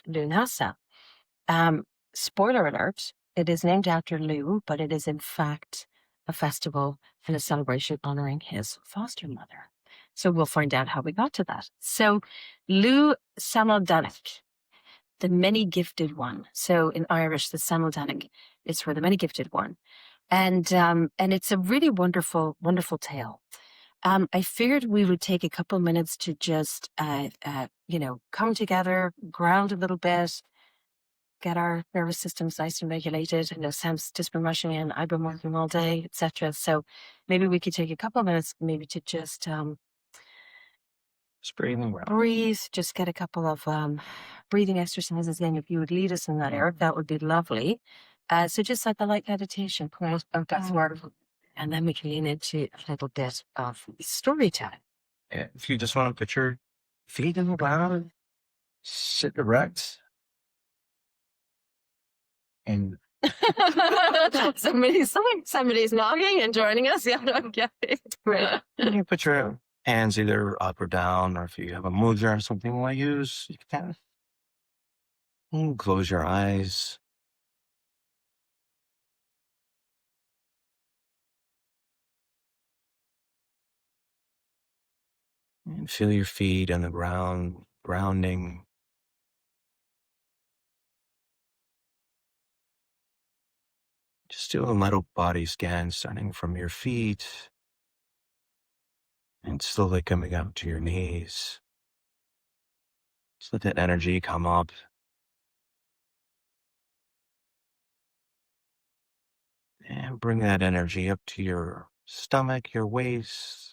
Lughnasadh. Um, Spoiler alert, it is named after Lugh, but it is in fact a festival and a celebration honoring his foster mother. So we'll find out how we got to that. So Lughnasadh, the many gifted one. So in Irish, the Samhain is for the many gifted one. And it's a really wonderful, wonderful tale. I figured we would take a couple minutes to just, come together, ground a little bit, get our nervous systems nice and regulated. I know Sam's just been rushing in. I've been working all day, etc. So maybe we could take a couple of minutes, maybe to just breathe, just get a couple of breathing exercises in. If you would lead us in that, Eric, that would be lovely. So just like the light meditation, that's wonderful. And then we can lean into a little bit of storytelling. If you just want to put your feet in the ground, sit erect, and somebody's knocking and joining us. Yeah, okay. Right. you put your hands either up or down, or if you have a mudra or something you want to use, you can. And close your eyes. And feel your feet on the ground, grounding. Just do a little body scan starting from your feet and slowly coming up to your knees. Just let that energy come up. And bring that energy up to your stomach, your waist.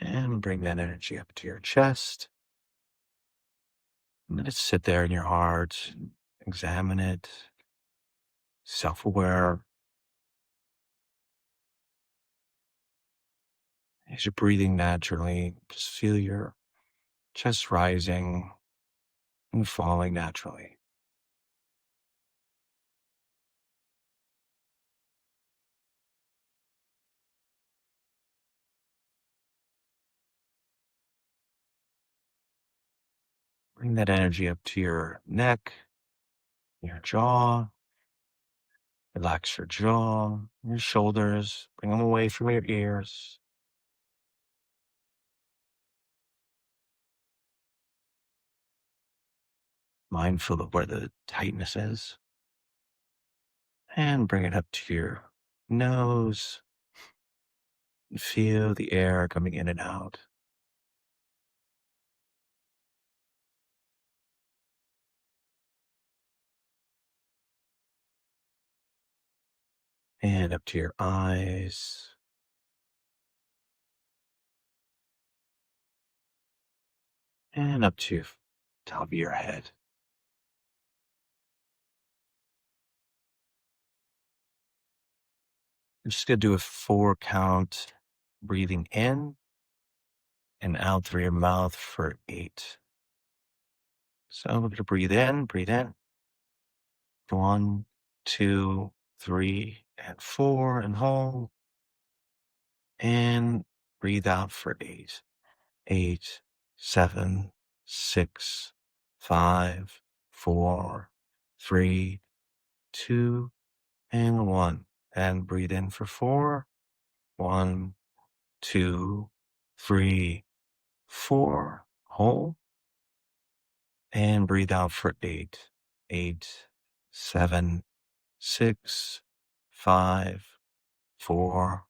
And bring that energy up to your chest. Let it sit there in your heart. Examine it. Self-aware. As you're breathing naturally, just feel your chest rising and falling naturally. Bring that energy up to your neck, your jaw. Relax your jaw, your shoulders. Bring them away from your ears. Mindful of where the tightness is. And bring it up to your nose. And feel the air coming in and out. And up to your eyes. And up to top of your head. I'm just going to do a 4 count, breathing in and out through your mouth for 8. So we're going to breathe in. 1, 2, 3, and 4, and hold. And breathe out for 8. 8, 7, 6, 5, 4, 3, 2, and 1. And breathe in for 4. 1, 2, 3, 4. Hold. And breathe out for 8. 8, 7, 6, 5, 4,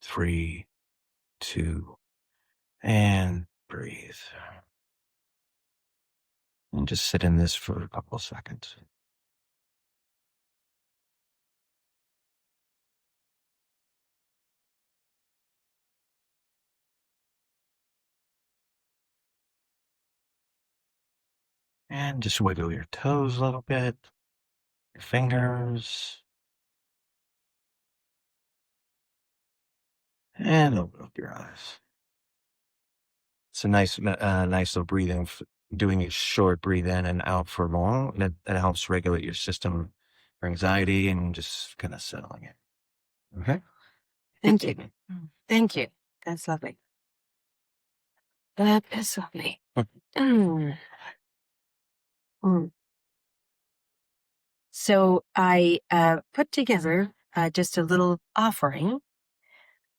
3, 2, and breathe. And just sit in this for a couple of seconds. And just wiggle your toes a little bit, your fingers, and open up your eyes. It's a nice little breathing, doing a short breathe in and out for long. That helps regulate your system for anxiety and just kind of settling it. Okay. Thank you. Thank you. That's lovely. That is lovely. Mm. Mm. So I put together just a little offering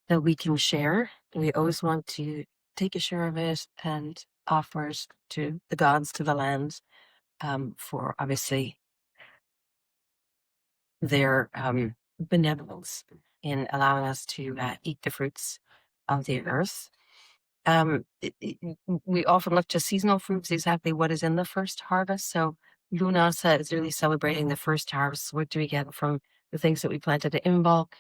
that we can share. We always want to take a share of it and offer it to the gods, to the land, for obviously their benevolence in allowing us to eat the fruits of the earth. We often look to seasonal fruits, exactly what is in the first harvest. So Lughnasadh is really celebrating the first harvest. What do we get from the things that we planted at Imbolc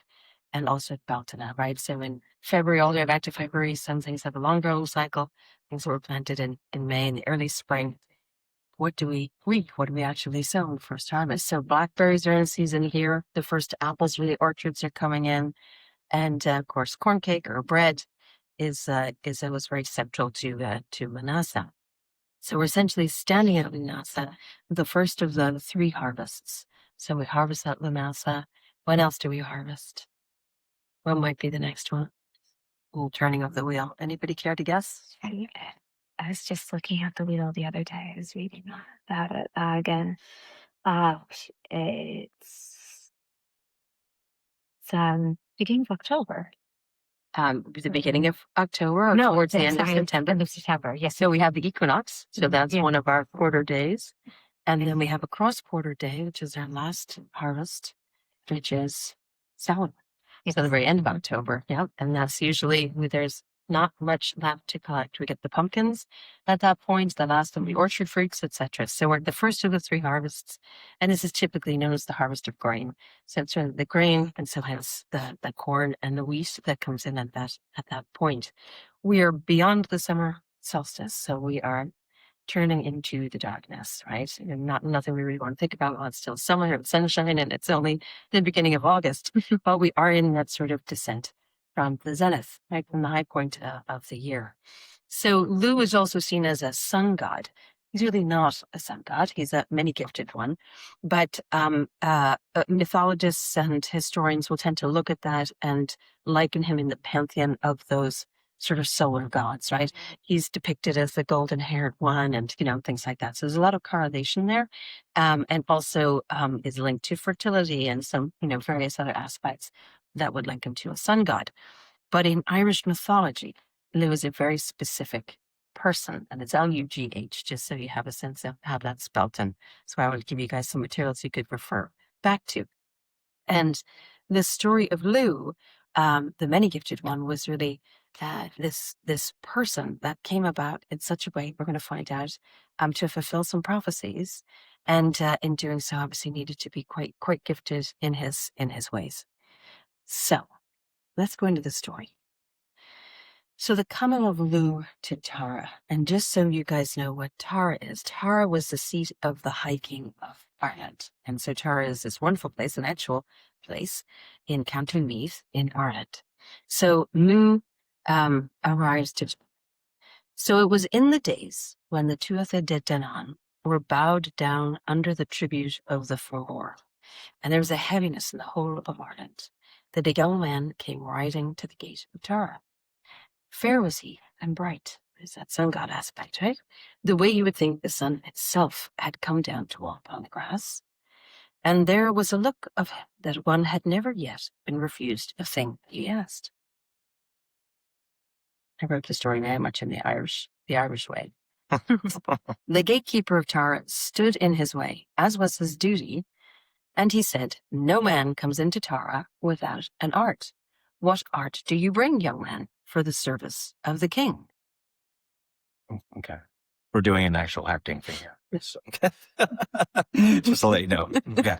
and also at Beltana, right? So in February, all the way back to February, some things have a long growing cycle. Things that were planted in May in the early spring. What do we reap? What do we actually sow in the first harvest? So blackberries are in season here. The first apples from the orchards are coming in. And of course, corn cake or bread is was very central to Lughnasadh. So we're essentially standing at Lughnasadh, the first of the three harvests. So we harvest at Lughnasadh. When else do we harvest? What might be the next one? Turning of the wheel. Anybody care to guess? I was just looking at the wheel the other day. I was reading about it again. Uh, it's beginning of October. The beginning of October or towards the end of September? End of September, yes. So we have the equinox. So that's one of our quarter days. And then we have a cross quarter day, which is our last harvest, which is Samhain. So the very end of October. Yeah. And that's usually there's not much left to collect. We get the pumpkins at that point, the last of the orchard fruits, etc. So we're the first of the three harvests. And this is typically known as the harvest of grain. So it's the grain and so hence the corn and the wheat that comes in at that point. We are beyond the summer solstice. So we are turning into the darkness, right? And nothing we really want to think about while it's still summer and sunshine and it's only the beginning of August, but we are in that sort of descent from the zenith, right, from the high point of the year. So Lugh is also seen as a sun god. He's really not a sun god. He's a many-gifted one, but mythologists and historians will tend to look at that and liken him in the pantheon of those sort of solar gods, right? He's depicted as the golden-haired one and, things like that. So there's a lot of correlation there. And also is linked to fertility and some, various other aspects that would link him to a sun god. But in Irish mythology, Lugh is a very specific person, and it's Lugh, just so you have a sense of how that's spelt. And so I would give you guys some materials you could refer back to. And the story of Lugh, the many-gifted one, was really this person that came about in such a way, we're going to find out, to fulfill some prophecies, and in doing so, obviously needed to be quite gifted in his ways. So let's go into the story. So the coming of Lugh to Tara, and just so you guys know what Tara is, Tara was the seat of the High King of Ireland. And so Tara is this wonderful place, an actual place in County Meath in Ireland. So Lugh arrives to... So it was in the days when the Tuatha De Danann were bowed down under the tribute of the Fomor, and there was a heaviness in the whole of Ireland, that a young man came riding to the gate of Tara. Fair was he and bright. There's that sun god aspect, right? The way you would think the sun itself had come down to walk on the grass. And there was a look of him that one had never yet been refused a thing he asked. I wrote the story very much in the Irish way. The gatekeeper of Tara stood in his way, as was his duty, and he said, "No man comes into Tara without an art. What art do you bring, young man, for the service of the king?" Okay. We're doing an actual acting thing here. Just to let you know. Okay.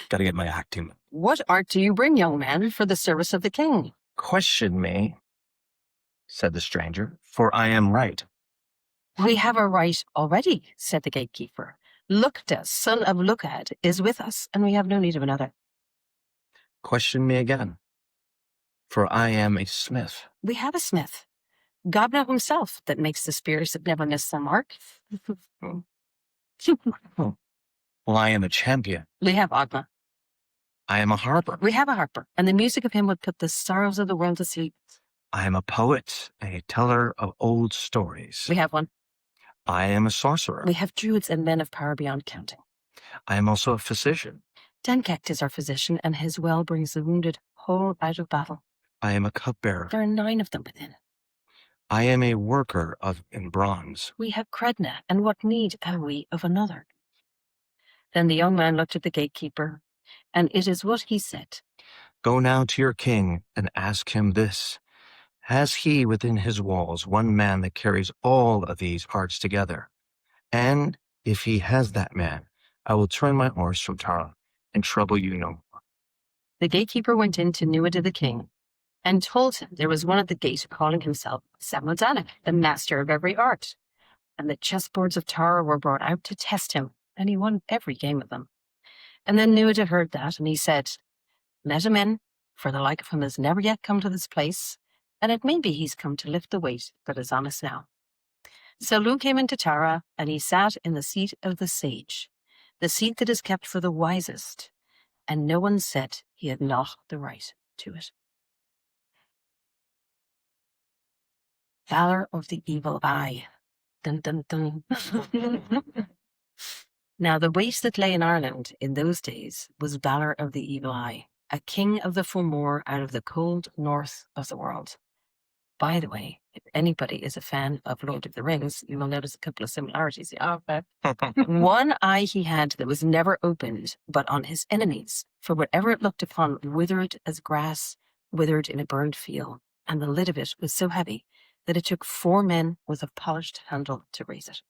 Got to get my acting. "What art do you bring, young man, for the service of the king?" "Question me," said the stranger, "for I am right." "We have a right already," said the gatekeeper. "Lughnasadh, son of Lughnasadh, is with us, and we have no need of another." "Question me again, for I am a smith." "We have a smith, Gobna himself, that makes the spears that never miss the mark." "Well, I am a champion." "We have Ogma." I am a harper. We have a harper, and the music of him would put the sorrows of the world to sleep. I am a poet, a teller of old stories. We have one. I am a sorcerer. We have druids and men of power beyond counting. I am also a physician. Denkecht is our physician, and his well brings the wounded whole out of battle. I am a cupbearer. There are 9 of them within. I am a worker in bronze. We have Credna, and what need have we of another? Then the young man looked at the gatekeeper, and it is what he said. Go now to your king and ask him this. Has he within his walls one man that carries all of these parts together? And if he has that man, I will turn my horse from Tara and trouble you no more. The gatekeeper went in to Nuada the king, and told him there was one at the gate calling himself Samladanik, the master of every art, and the chessboards of Tara were brought out to test him, and he won every game of them. And then Nuada heard that, and he said, Let him in, for the like of him has never yet come to this place, and it may be he's come to lift the weight that is on us now. So Lugh came into Tara, and he sat in the seat of the sage, the seat that is kept for the wisest, and no one said he had not the right to it. Balor of the Evil Eye. Dun, dun, dun. Now the waste that lay in Ireland in those days was Balor of the Evil Eye, a king of the Fomor out of the cold north of the world. By the way, if anybody is a fan of Lord of the Rings, you will notice a couple of similarities. One eye he had that was never opened, but on his enemies, for whatever it looked upon withered as grass, withered in a burned field, and the lid of it was so heavy that it took 4 men with a polished handle to raise it.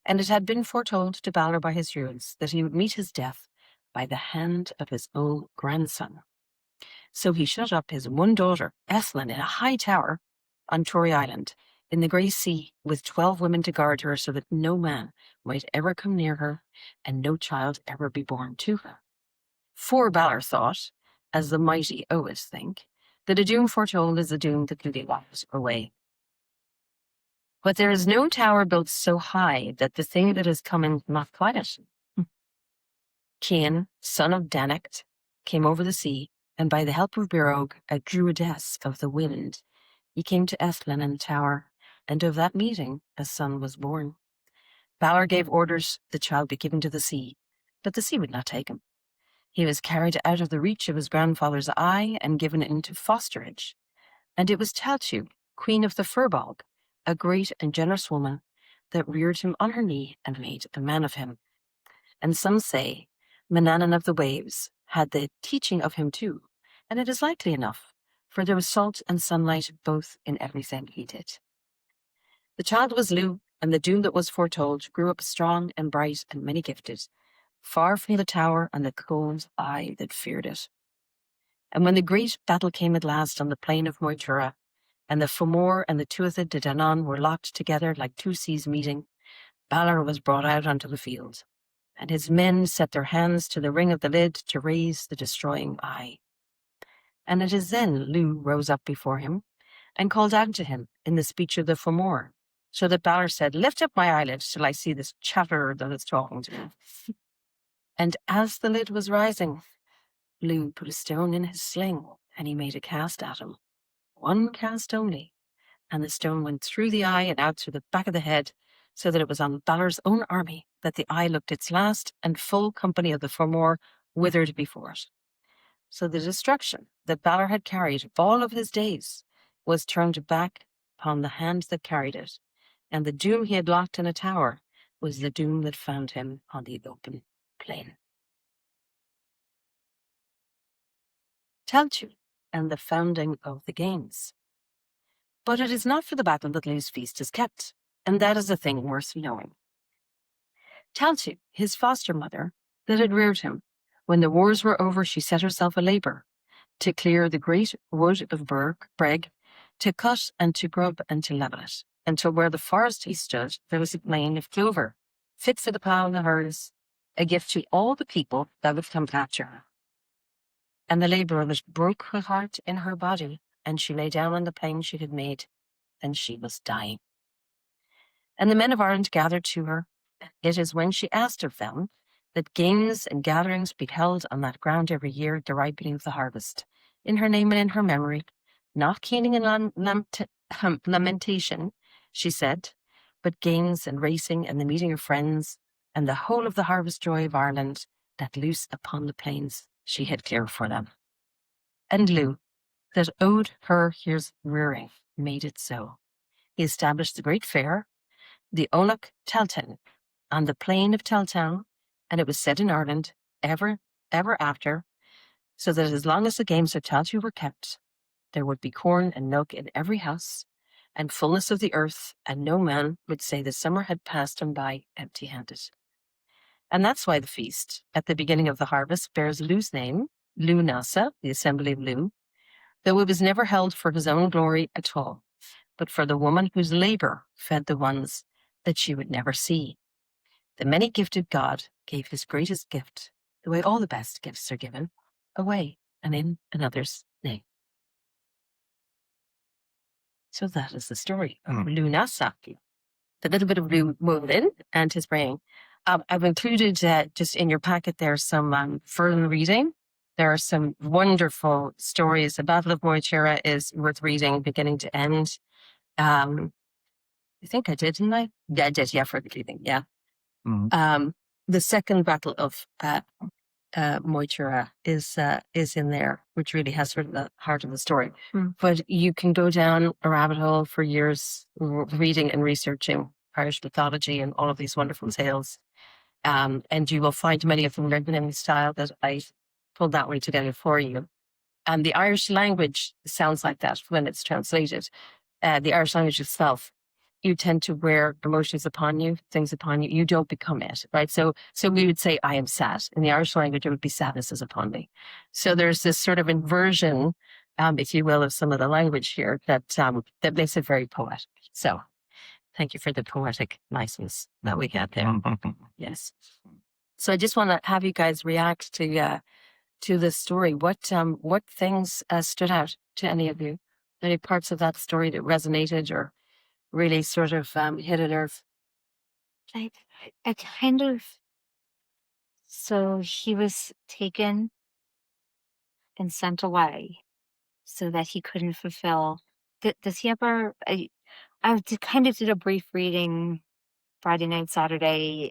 And it had been foretold to Balor by his druids that he would meet his death by the hand of his own grandson. So he shut up his one daughter, Ethlyn, in a high tower on Tory Island, in the Grey Sea, with 12 women to guard her, so that no man might ever come near her, and no child ever be born to her. For Balor thought, as the mighty always think, that a doom foretold is the doom that can be wiped away. But there is no tower built so high that the thing that is coming not climb it. Cian, son of Danecht, came over the sea, and by the help of Birog, a druidess of the wind, he came to Ethlyn in the tower, and of that meeting a son was born. Balor gave orders the child be given to the sea, but the sea would not take him. He was carried out of the reach of his grandfather's eye and given into fosterage. And it was Taltu, queen of the Firbolg, a great and generous woman, that reared him on her knee and made a man of him. And some say Manannan of the Waves had the teaching of him too, and it is likely enough, for there was salt and sunlight both in everything he did. The child was Lugh, and the doom that was foretold grew up strong and bright and many gifted, far from the tower and the cold eye that feared it. And when the great battle came at last on the plain of Moytura, and the Fomor and the Tuatha de Danann were locked together like 2 seas meeting, Balor was brought out onto the field, and his men set their hands to the ring of the lid to raise the destroying eye. And it is then Lugh rose up before him and called out to him in the speech of the Fomor, so that Balor said, Lift up my eyelid till I see this chatterer that is talking to me. And as the lid was rising, Lugh put a stone in his sling, and he made a cast at him. 1 cast only, and the stone went through the eye and out through the back of the head, so that it was on Balor's own army that the eye looked its last, and full company of the Fomor withered before it. So the destruction that Balor had carried all of his days was turned back upon the hand that carried it, and the doom he had locked in a tower was the doom that found him on the open plain. Taltu and the founding of the games. But it is not for the battle that Lugh's feast is kept, and that is a thing worth knowing. Taltu, his foster mother, that had reared him, when the wars were over, she set herself a labour to clear the great wood of Breg, to cut and to grub and to level it, until where the forest he stood there was a plain of clover, fit for the plough and the herds, a gift to all the people that would come after her. And the labour of it broke her heart in her body, and she lay down on the plain she had made, and she was dying. And the men of Ireland gathered to her. It is when she asked of them that games and gatherings be held on that ground every year, the ripening of the harvest, in her name and in her memory, not keening and lamentation, she said, but games and racing and the meeting of friends, and the whole of the harvest joy of Ireland let loose upon the plains she had cleared for them. And Lugh, that owed her here's rearing, made it so. He established the great fair, the Onach Teltown, on the plain of Teltown, and it was said in Ireland ever after, so that as long as the games of Teltow were kept, there would be corn and milk in every house, and fullness of the earth, and no man would say the summer had passed him by empty-handed. And that's why the feast, at the beginning of the harvest, bears Lugh's name, Lughnasadh, the assembly of Lugh, though it was never held for his own glory at all, but for the woman whose labor fed the ones that she would never see. The many-gifted God gave his greatest gift, the way all the best gifts are given, away and in another's name. So that is the story of Lughnasadh. The little bit of Lugh Moulin and his praying. I've included just in your packet there some further reading. There are some wonderful stories. The Battle of Moytura is worth reading beginning to end. I think I did, didn't I? Yeah, I did. Yeah, for the reading. Yeah. The second Battle of Moytura is in there, which really has sort of the heart of the story. But you can go down a rabbit hole for years reading and researching Irish mythology and all of these wonderful tales. And you will find many of them written in the style that I pulled that one together for you. And the Irish language sounds like that when it's translated. The Irish language itself, you tend to wear emotions upon you, things upon you. You don't become it, right? So we would say, I am sad. In the Irish language, it would be sadness is upon me. So there's this sort of inversion, if you will, of some of the language here that makes it very poetic. So thank you for the poetic license that we got there. Yes. So I just want to have you guys react to this story. What things stood out to any of you? Any parts of that story that resonated or really sort of hit a nerve? I kind of, so he was taken and sent away so that he couldn't fulfill. Does he ever? I kind of did a brief reading Friday night, Saturday,